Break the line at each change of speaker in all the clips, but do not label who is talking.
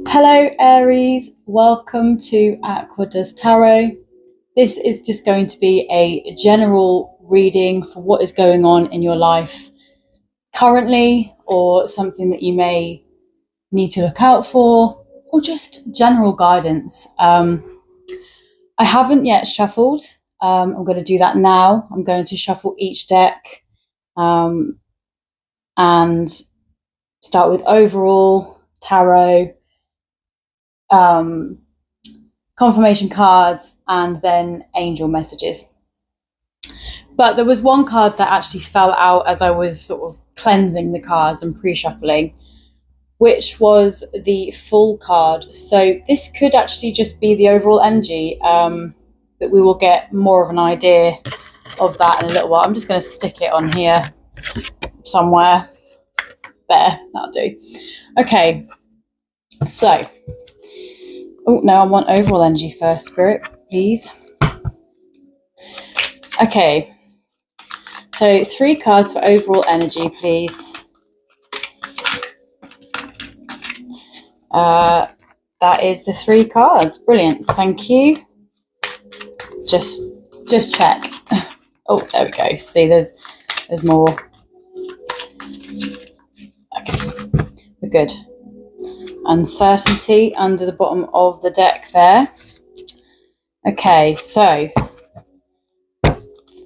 Hello Aries, welcome to Aquadoestarot. This is just going to be a general reading for what is going on in your life currently, or something that you may need to look out for, or just general guidance. I haven't yet shuffled. I'm going to do that now. I'm going to shuffle each deck and start with overall, tarot, confirmation cards, and then angel messages. But there was one card that actually fell out as I was sort of cleansing the cards and pre-shuffling, which was the Full card. So this could actually just be the overall energy, but we will get more of an idea of that in a little while. I'm just going to stick it on here somewhere. There, that'll do. Okay, so, oh no, I want overall energy first, Spirit, please. Okay, so 3 cards for overall energy, please. That is the 3 cards. Brilliant, thank you. Just check. Oh, there we go. See, there's more. Okay, we're good. Uncertainty under the bottom of the deck there. Okay, so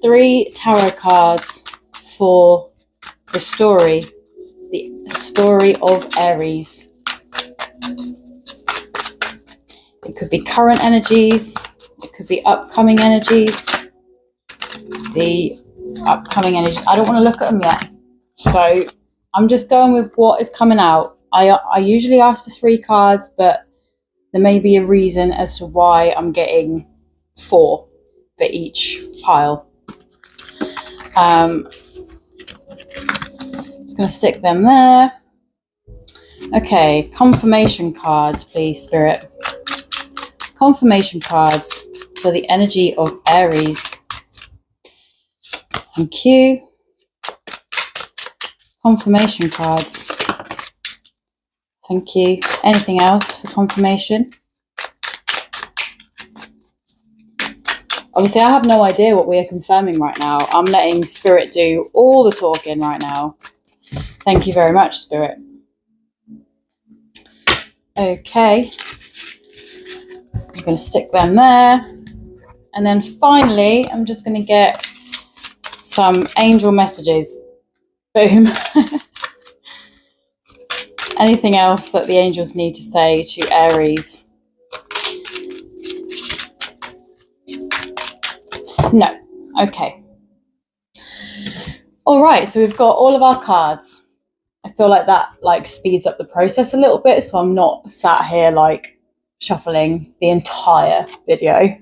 3 tarot cards for the story of Aries. It could be current energies, it could be upcoming energies. The upcoming energies, I don't want to look at them yet, so I'm just going with what is coming out. I usually ask for 3 cards, but there may be a reason as to why I'm getting 4 for each pile. Just going to stick them there. Okay, confirmation cards, please, Spirit. Confirmation cards for the energy of Aries. Thank you. Confirmation cards. Thank you. Anything else for confirmation? Obviously, I have no idea what we are confirming right now. I'm letting Spirit do all the talking right now. Thank you very much, Spirit. Okay. I'm going to stick them there. And then finally, I'm just going to get some angel messages. Boom. Anything else that the angels need to say to Aries? No. Okay. All right, so we've got all of our cards. I feel like that speeds up the process a little bit, so I'm not sat here shuffling the entire video.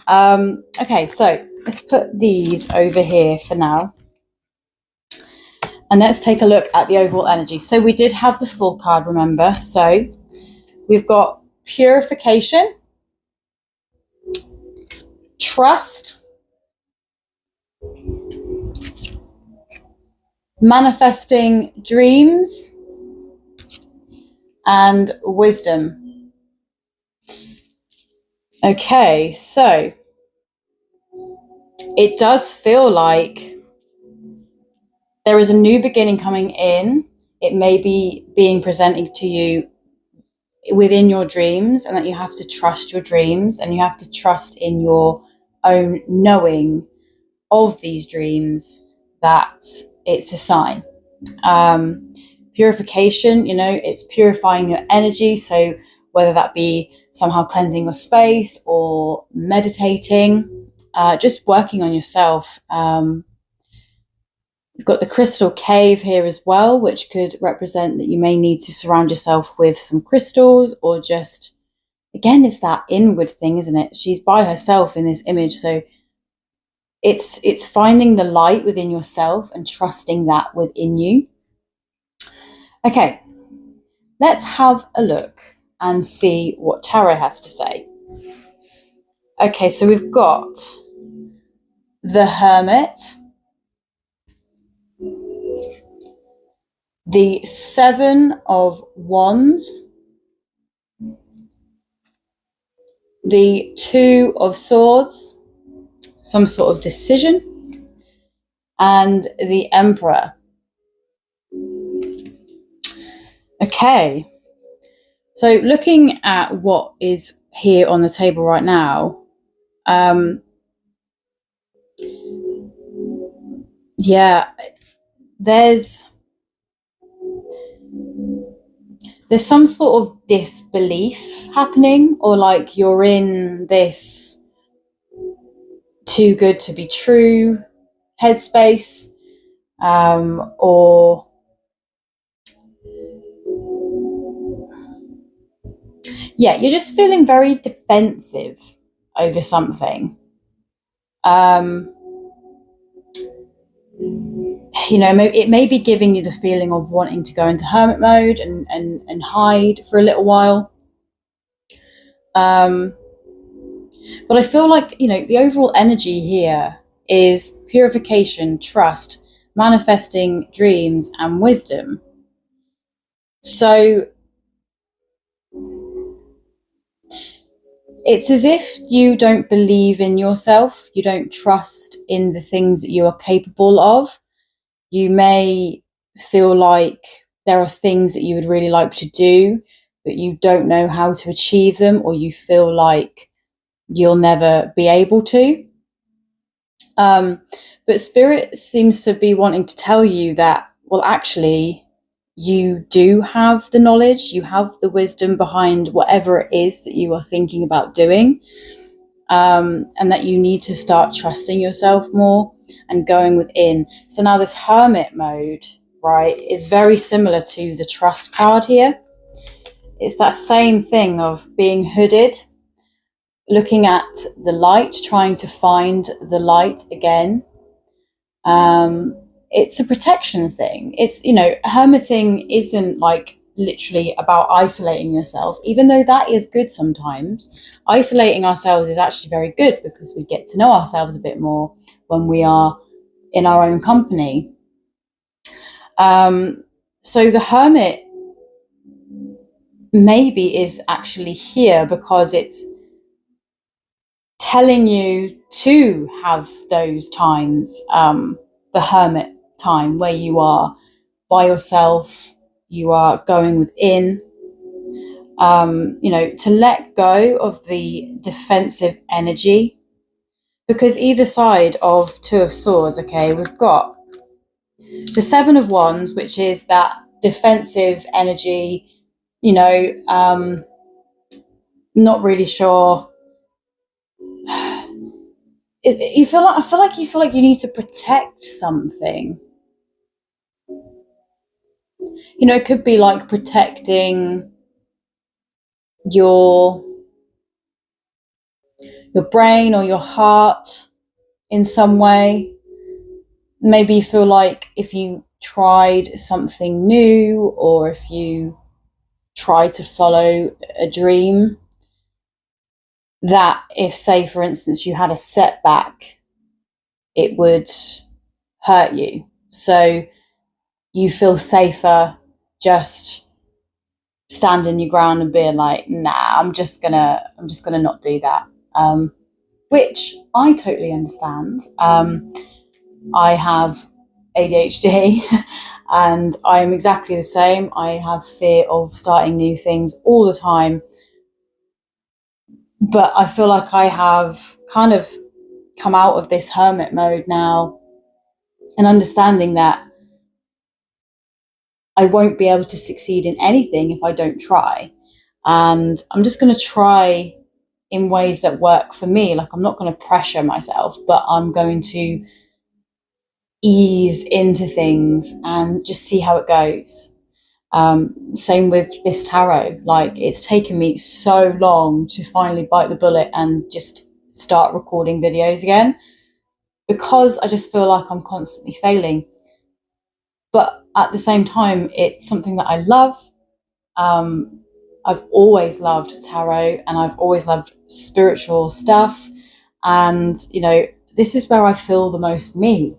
Okay, so let's put these over here for now. And let's take a look at the overall energy. So we did have the Full card, remember? So we've got purification, trust, manifesting dreams, and wisdom. Okay, so it does feel like there is a new beginning coming in. It may be being presented to you within your dreams, and that you have to trust your dreams, and you have to trust in your own knowing of these dreams that it's a sign. Purification, it's purifying your energy. So whether that be somehow cleansing your space or meditating, just working on yourself. You've got the crystal cave here as well, which could represent that you may need to surround yourself with some crystals, or just, again, it's that inward thing, isn't it? She's by herself in this image. So it's finding the light within yourself and trusting that within you. Okay, let's have a look and see what tarot has to say. Okay, so we've got the Hermit, the Seven of Wands, the Two of Swords, some sort of decision, and the Emperor. Okay, so looking at what is here on the table right now, yeah, there's some sort of disbelief happening, or like you're in this too good to be true headspace, or yeah, you're just feeling very defensive over something. You know, it may be giving you the feeling of wanting to go into hermit mode and hide for a little while. But I feel like, you know, the overall energy here is purification, trust, manifesting dreams, and wisdom. So it's as if you don't believe in yourself, you don't trust in the things that you are capable of. You may feel like there are things that you would really like to do, but you don't know how to achieve them, or you feel like you'll never be able to. But Spirit seems to be wanting to tell you that, well, actually, you do have the knowledge, you have the wisdom behind whatever it is that you are thinking about doing, and that you need to start trusting yourself more and going within. So now this hermit mode, right, is very similar to the trust card here. It's that same thing of being hooded, looking at the light, trying to find the light again. It's a protection thing. It's, you know, hermiting isn't like literally about isolating yourself, even though that is good sometimes. Isolating ourselves is actually very good because we get to know ourselves a bit more when we are in our own company. So the hermit maybe is actually here because it's telling you to have those times, the hermit time where you are by yourself, you are going within, you know, to let go of the defensive energy. Because either side of Two of Swords, okay, we've got the Seven of Wands, which is that defensive energy, you know, not really sure. I feel like you need to protect something. You know, it could be like protecting your brain or your heart in some way. Maybe you feel like if you tried something new, or if you try to follow a dream, that if, say, for instance, you had a setback, it would hurt you. So you feel safer just standing your ground and being like, nah, I'm just gonna not do that. Which I totally understand. I have ADHD and I'm exactly the same. I have fear of starting new things all the time. But I feel like I have kind of come out of this hermit mode now and understanding that I won't be able to succeed in anything if I don't try. And I'm just going to try in ways that work for me. Like, I'm not going to pressure myself, but I'm going to ease into things and just see how it goes. Same with this tarot. Like, it's taken me so long to finally bite the bullet and just start recording videos again. because I just feel like I'm constantly failing. But at the same time, it's something that I love. I've always loved tarot, and I've always loved spiritual stuff. And, this is where I feel the most me.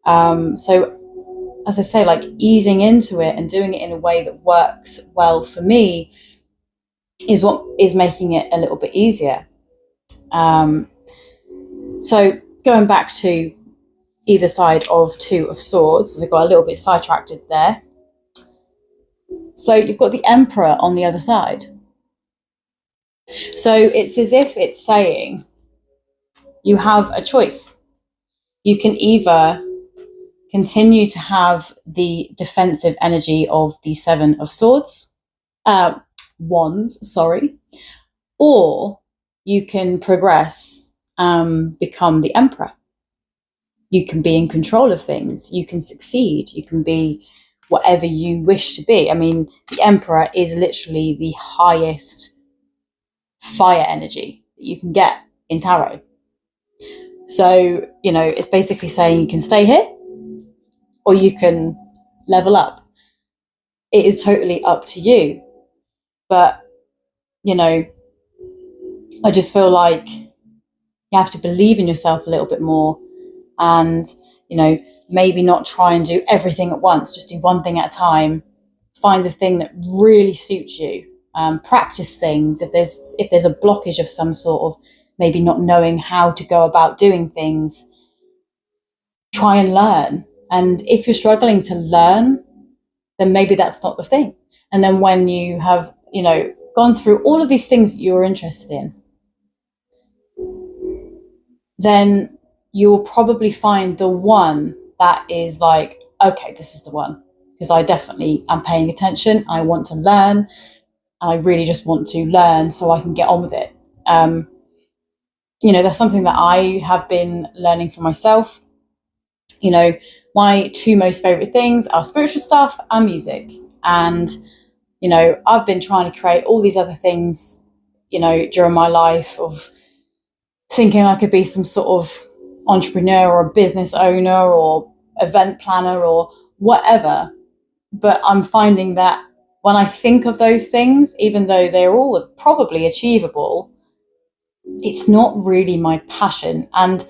So, as I say, like, easing into it and doing it in a way that works well for me is what is making it a little bit easier. So going back to either side of Two of Swords, as I got a little bit sidetracked there. So you've got the Emperor on the other side. So it's as if it's saying you have a choice. You can either continue to have the defensive energy of the Seven of Swords, Wands, sorry, or you can progress, become the Emperor. You can be in control of things. You can succeed. You can be whatever you wish to be. I mean, the Emperor is literally the highest fire energy that you can get in tarot. So, it's basically saying you can stay here or you can level up. It is totally up to you. But, I just feel like you have to believe in yourself a little bit more and, maybe not try and do everything at once. Just do one thing at a time. Find the thing that really suits you. Practice things. If there's a blockage of some sort of maybe not knowing how to go about doing things, try and learn. And if you're struggling to learn, then maybe that's not the thing. And then when you have, gone through all of these things that you're interested in, then you'll probably find the one that is like, okay, this is the one. Because I definitely am paying attention. I want to learn. And I really just want to learn so I can get on with it. That's something that I have been learning for myself. My two most favorite things are spiritual stuff and music. And, I've been trying to create all these other things, during my life, of thinking I could be some sort of entrepreneur or a business owner or event planner or whatever. But I'm finding that when I think of those things, even though they're all probably achievable, it's not really my passion. And,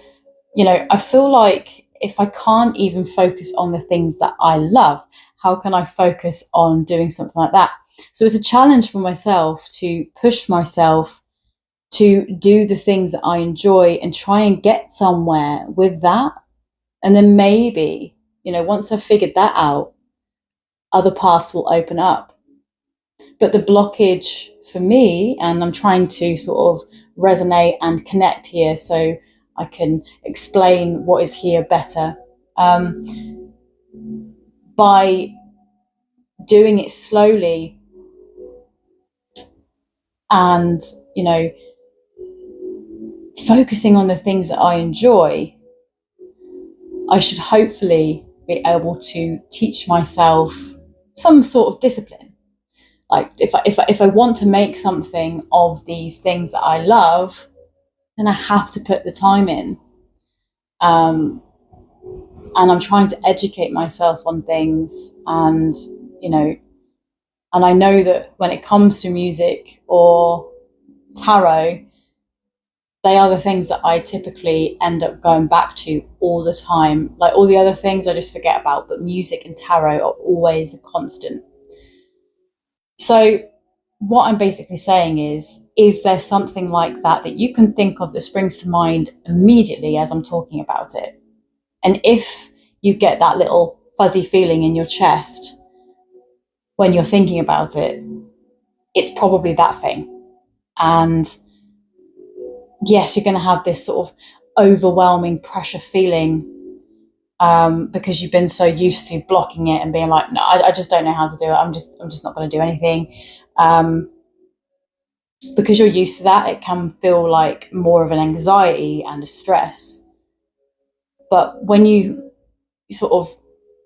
I feel like if I can't even focus on the things that I love, how can I focus on doing something like that? So it's a challenge for myself to push myself to do the things that I enjoy and try and get somewhere with that. And then maybe, once I've figured that out, other paths will open up. But the blockage for me, and I'm trying to sort of resonate and connect here so I can explain what is here better, by doing it slowly and, focusing on the things that I enjoy, I should hopefully be able to teach myself some sort of discipline. Like if I want to make something of these things that I love, then I have to put the time in. And I'm trying to educate myself on things, and, and I know that when it comes to music or tarot, they are the things that I typically end up going back to all the time. Like, all the other things I just forget about, but music and tarot are always a constant. So what I'm basically saying is there something like that you can think of that springs to mind immediately as I'm talking about it? And if you get that little fuzzy feeling in your chest when you're thinking about it, it's probably that thing. And yes, you're going to have this sort of overwhelming pressure feeling, because you've been so used to blocking it and being like, no, I just don't know how to do it. I'm just not going to do anything. Because you're used to that, it can feel like more of an anxiety and a stress. But when you sort of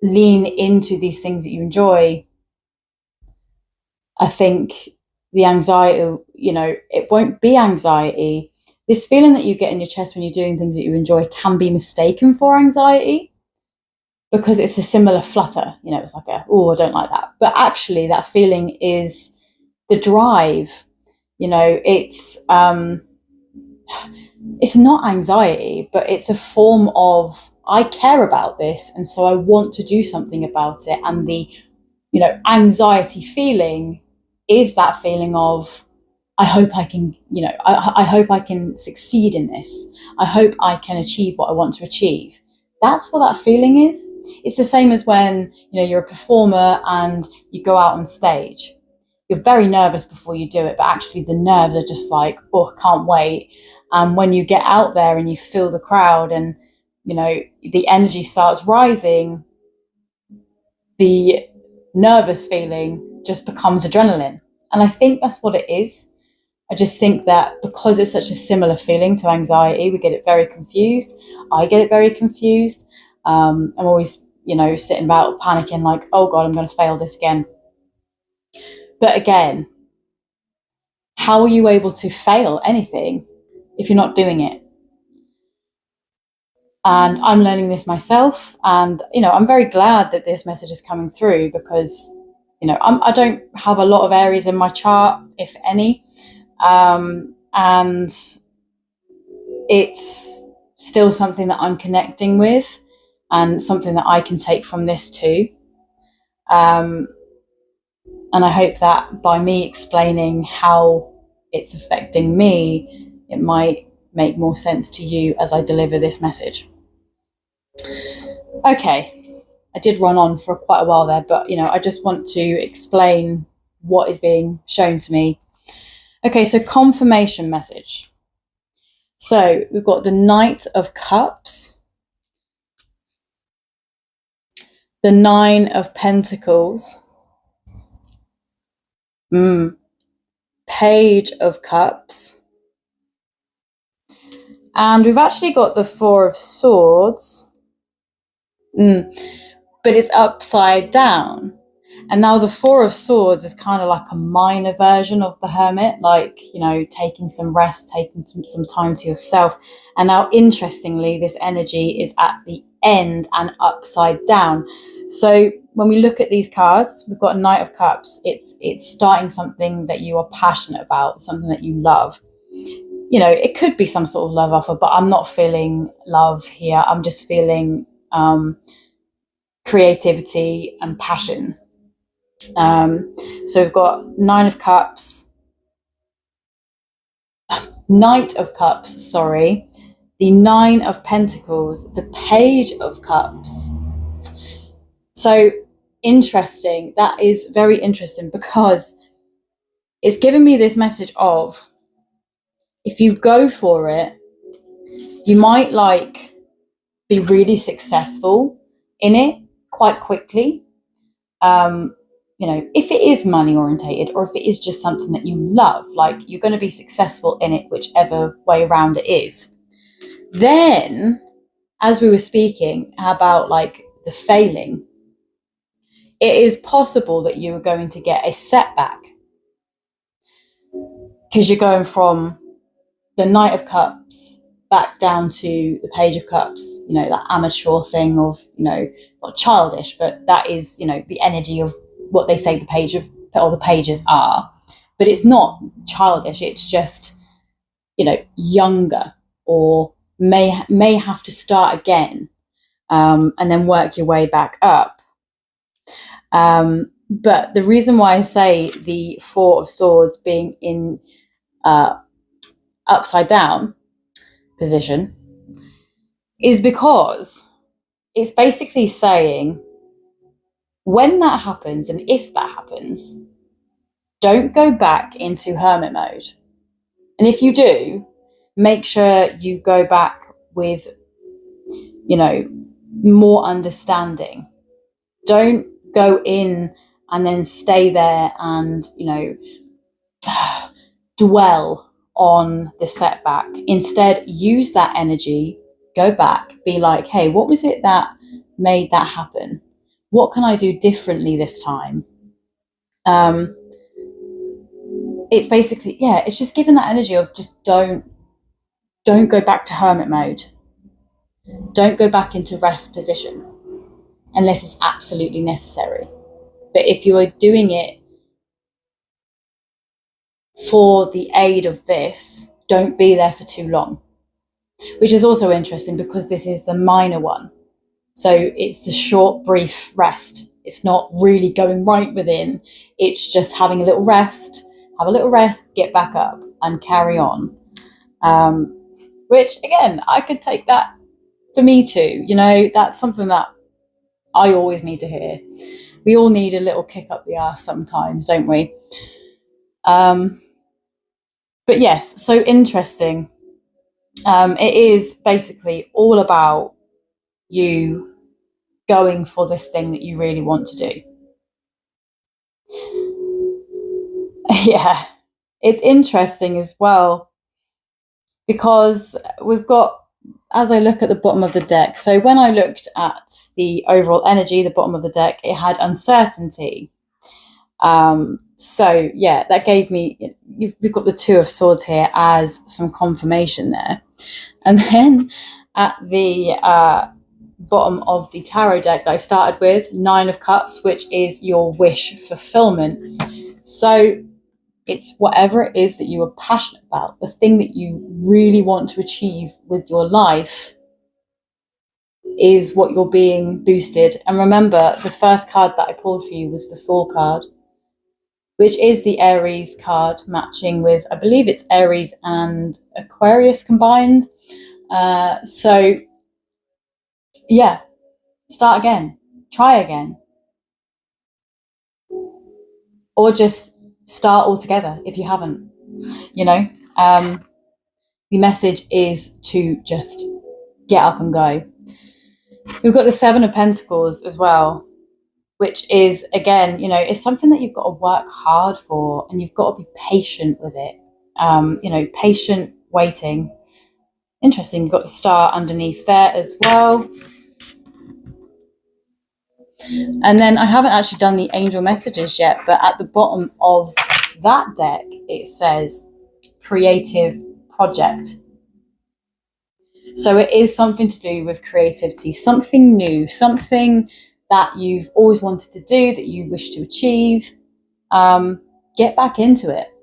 lean into these things that you enjoy, I think the anxiety, it won't be anxiety. this feeling that you get in your chest when you're doing things that you enjoy can be mistaken for anxiety, because it's a similar flutter. You know, it's like oh, I don't like that. But actually that feeling is the drive. You know, it's not anxiety, but it's a form of, I care about this, and so I want to do something about it. And the, you know, anxiety feeling is that feeling of, I hope I can, you know, I hope I can succeed in this. I hope I can achieve what I want to achieve. That's what that feeling is. It's the same as when, you know, you're a performer and you go out on stage. You're very nervous before you do it, but actually the nerves are just like, oh, I can't wait. And when you get out there and you feel the crowd and, you know, the energy starts rising, the nervous feeling just becomes adrenaline. And I think that's what it is. I just think that because it's such a similar feeling to anxiety, we get it very confused. I get it very confused. I'm always, you know, sitting about panicking like, oh God, I'm going to fail this again. But again, how are you able to fail anything if you're not doing it? And I'm learning this myself. And, you know, I'm very glad that this message is coming through because, you know, I don't have a lot of Aries in my chart, if any. And it's still something that I'm connecting with and something that I can take from this too. And I hope that by me explaining how it's affecting me, it might make more sense to you as I deliver this message. Okay, I did run on for quite a while there, but, you know, I just want to explain what is being shown to me. Okay, so confirmation message. So we've got the Knight of Cups, the Nine of Pentacles, Page of Cups, and we've actually got the Four of Swords, but it's upside down. And now the Four of Swords is kind of like a minor version of the Hermit, like, you know, taking some rest, taking some time to yourself. And now, interestingly, this energy is at the end and upside down. So when we look at these cards, we've got a Knight of Cups. It's starting something that you are passionate about, something that you love. You know, it could be some sort of love offer, but I'm not feeling love here. I'm just feeling creativity and passion. So we've got Knight of Cups, the Nine of Pentacles, the Page of Cups. So interesting. That is very interesting because it's given me this message of, if you go for it, you might be really successful in it quite quickly. You know, if it is money orientated or if it is just something that you love, like, you're going to be successful in it whichever way around it is. Then, as we were speaking about like the failing, it is possible that you are going to get a setback because you're going from the Knight of Cups back down to the Page of Cups, you know, that amateur thing of, you know, not childish, but that is, you know, the energy of what they say the pages are. But it's not childish, it's just, you know, younger, or may have to start again, and then work your way back up. But the reason why I say the Four of Swords being in upside down position is because it's basically saying, when that happens and if that happens, don't go back into hermit mode. And if you do, make sure you go back with, you know, more understanding. Don't go in and then stay there and, you know, dwell on the setback. Instead, use that energy, go back, be like, hey, what was it that made that happen? What can I do differently this time? It's basically, yeah, it's just giving that energy of just don't don't go back to hermit mode. Don't go back into rest position unless it's absolutely necessary. But if you are doing it for the aid of this, don't be there for too long. Which is also interesting because this is the minor one. So it's the short, brief rest. It's not really going right within. It's just having a little rest, get back up and carry on. Which, again, I could take that for me too. You know, that's something that I always need to hear. We all need a little kick up the arse sometimes, don't we? But yes, so interesting. It is basically all about you going for this thing that you really want to do. Yeah, it's interesting as well because we've got, as I look at the bottom of the deck, so when I looked at the overall energy, the bottom of the deck, it had uncertainty. So yeah, that gave me, we've got the Two of Swords here as some confirmation there. And then at the bottom of the tarot deck that I started with, Nine of Cups, which is your wish fulfillment. So it's whatever it is that you are passionate about, the thing that you really want to achieve with your life is what you're being boosted. And remember, the first card that I pulled for you was the Fool card, which is the Aries card, matching with, I believe it's Aries and Aquarius combined. So yeah, start again, try again, or just start altogether if you haven't, you know. The message is to just get up and go. We've got the Seven of Pentacles as well, which is, again, you know, it's something that you've got to work hard for and you've got to be patient with it. You know, patient waiting. Interesting, you've got the Star underneath there as well. And then I haven't actually done the angel messages yet, but at the bottom of that deck, it says creative project. So it is something to do with creativity, something new, something that you've always wanted to do, that you wish to achieve. Get back into it.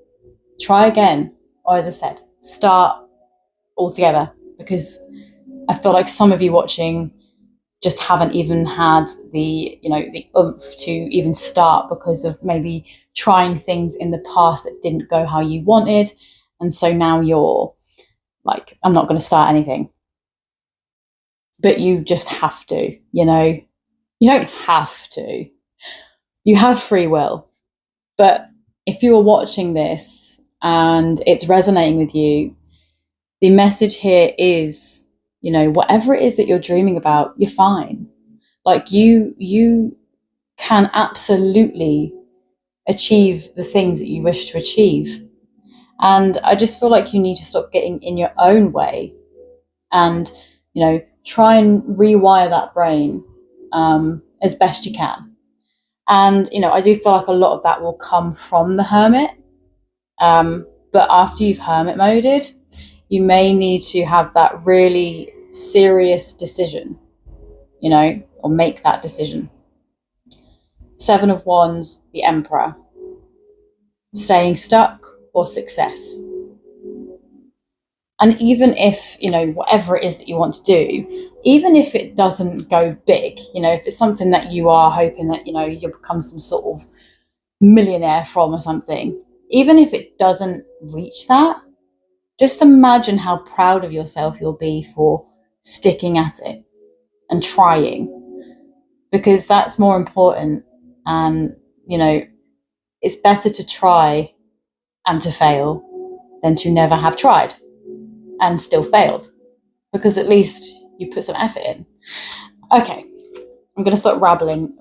Try again. Or as I said, start altogether, because I feel like some of you watching just haven't even had the, you know, the oomph to even start because of maybe trying things in the past that didn't go how you wanted. And so now you're like, I'm not going to start anything. But you just have to, you know. You don't have to. You have free will. But if you are watching this and it's resonating with you, the message here is, you know, whatever it is that you're dreaming about, you're fine. Like you can absolutely achieve the things that you wish to achieve. And I just feel like you need to stop getting in your own way and, you know, try and rewire that brain as best you can. And, you know, I do feel like a lot of that will come from the Hermit. But after you've hermit moded, you may need to have that really serious decision, you know, or make that decision. Seven of Wands, the Emperor. Staying stuck or success. And even if, you know, whatever it is that you want to do, even if it doesn't go big, you know, if it's something that you are hoping that, you know, you'll become some sort of millionaire from or something, even if it doesn't reach that, just imagine how proud of yourself you'll be for sticking at it and trying, because that's more important. And, you know, it's better to try and to fail than to never have tried and still failed, because at least you put some effort in. Okay, I'm going to start rabbling.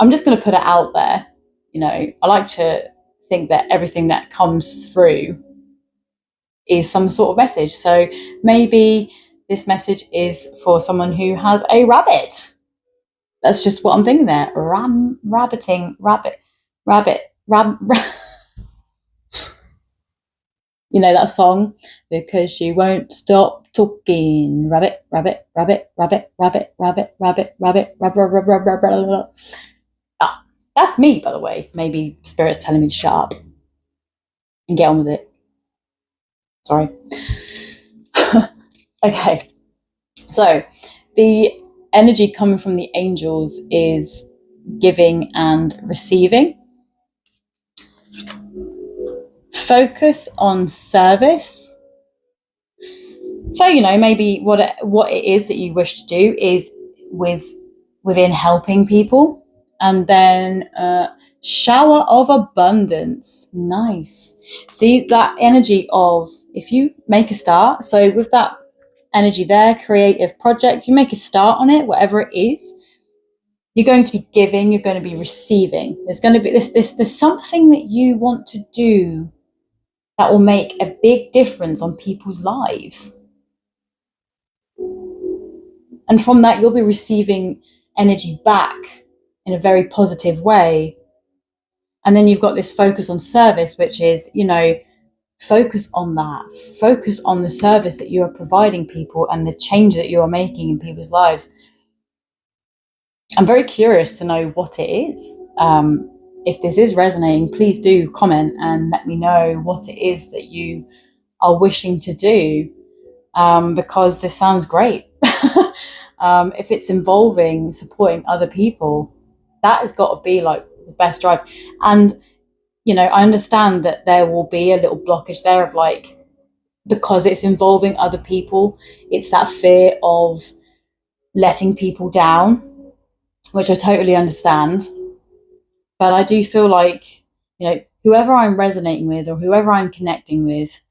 I'm just going to put it out there. You know, I like to think that everything that comes through is some sort of message. So maybe this message is for someone who has a rabbit. That's just what I'm thinking there. Rabbit. you know that song? Because she won't stop talking. Rabbit, rabbit, rabbit, rabbit, rabbit, rabbit, rabbit, rabbit, rabbit, rabbit, rabbit, rabbit. Ah, that's me, by the way. Maybe Spirit's telling me to shut up and get on with it. Sorry. Okay. So the energy coming from the angels is giving and receiving. Focus on service. So, you know, maybe what it is that you wish to do is within helping people. And then shower of abundance. Nice. See that energy of, if you make a start, so with that energy there, creative project, you make a start on it, whatever it is, you're going to be giving, you're going to be receiving. There's going to be there's something that you want to do that will make a big difference on people's lives. And from that, you'll be receiving energy back in a very positive way. And then you've got this focus on service, which is, you know, focus on that. Focus on the service that you are providing people and the change that you are making in people's lives. I'm very curious to know what it is. If this is resonating, please do comment and let me know what it is that you are wishing to do, because this sounds great. If it's involving supporting other people, that has got to be like the best drive. And, you know, I understand that there will be a little blockage there of like, because it's involving other people, it's that fear of letting people down, which I totally understand. But I do feel like, you know, whoever I'm resonating with or whoever I'm connecting with,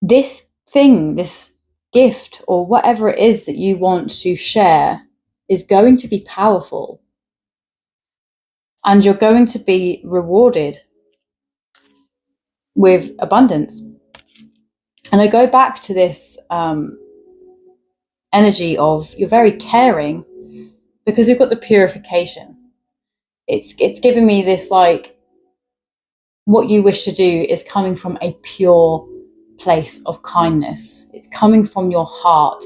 this thing, this gift or whatever it is that you want to share is going to be powerful. And you're going to be rewarded with abundance. And I go back to this energy of you're very caring, because you've got the purification. It's giving me this, like, what you wish to do is coming from a pure place of kindness. It's coming from your heart.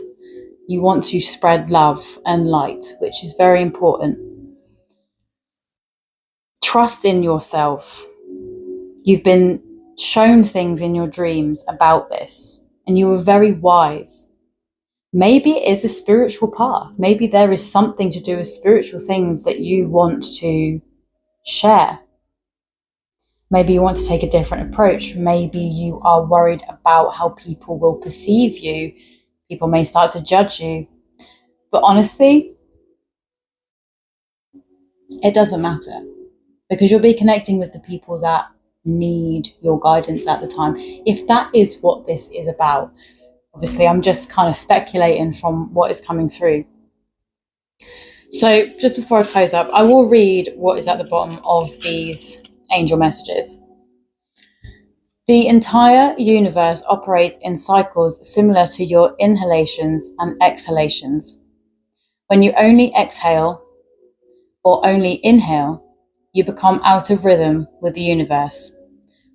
You want to spread love and light, which is very important. Trust in yourself. You've been shown things in your dreams about this, and you were very wise. Maybe it is a spiritual path. Maybe there is something to do with spiritual things that you want to share. Maybe you want to take a different approach. Maybe you are worried about how people will perceive you. People may start to judge you. But honestly, it doesn't matter, because you'll be connecting with the people that need your guidance at the time. If that is what this is about, obviously I'm just kind of speculating from what is coming through. So just before I close up, I will read what is at the bottom of these angel messages. The entire universe operates in cycles similar to your inhalations and exhalations. When you only exhale or only inhale, you become out of rhythm with the universe.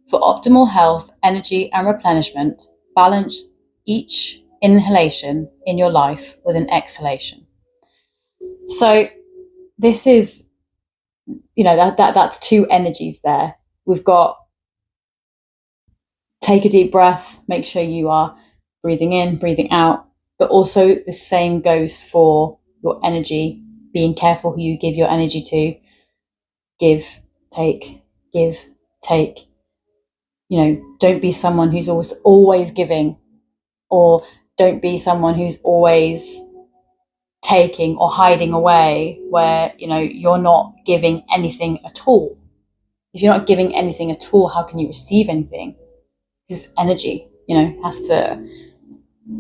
For optimal health, energy, and replenishment, balance each inhalation in your life with an exhalation. So this is, you know, that's two energies there. We've got take a deep breath, make sure you are breathing in, breathing out, but also the same goes for your energy, being careful who you give your energy to. Give, take, give, take. You know, don't be someone who's always giving, or don't be someone who's always taking or hiding away, where, you know, you're not giving anything at all. If you're not giving anything at all, how can you receive anything? Because energy, you know, has to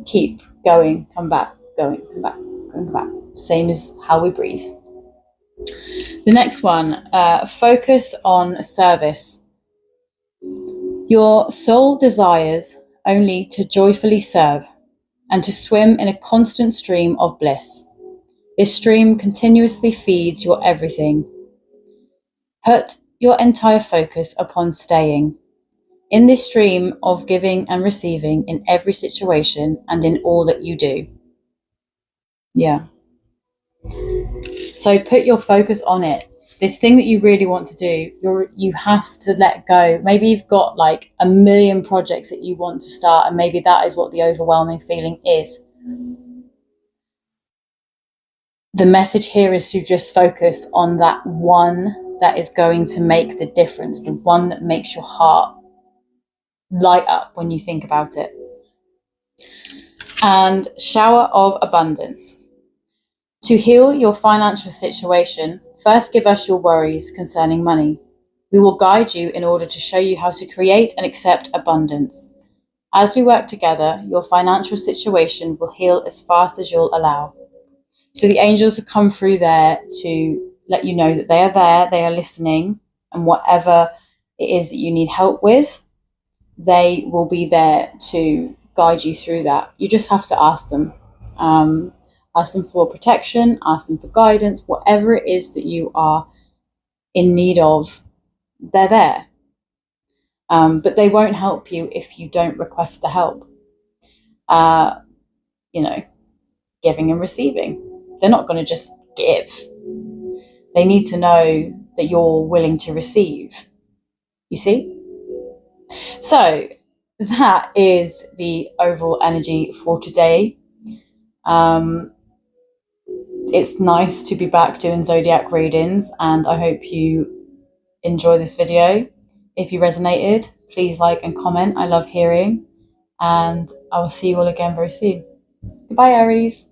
keep going, come back, going, come back, come back. Same as how we breathe. The next one, focus on service. Your soul desires only to joyfully serve and to swim in a constant stream of bliss. This stream continuously feeds your everything. Put your entire focus upon staying in this stream of giving and receiving in every situation and in all that you do. Yeah. So put your focus on it. This thing that you really want to do, you have to let go. Maybe you've got like a million projects that you want to start, and maybe that is what the overwhelming feeling is. The message here is to just focus on that one that is going to make the difference, the one that makes your heart light up when you think about it. And shower of abundance. To heal your financial situation, first give us your worries concerning money. We will guide you in order to show you how to create and accept abundance. As we work together, your financial situation will heal as fast as you'll allow. So the angels have come through there to let you know that they are there, they are listening, and whatever it is that you need help with, they will be there to guide you through that. You just have to ask them. Ask them for protection, ask them for guidance, whatever it is that you are in need of, they're there. But they won't help you if you don't request the help. Giving and receiving. They're not going to just give. They need to know that you're willing to receive. You see? So that is the overall energy for today. It's nice to be back doing zodiac readings, and I hope you enjoy this video. If you resonated, please like and comment. I love hearing, and I will see you all again very soon. Goodbye, Aries.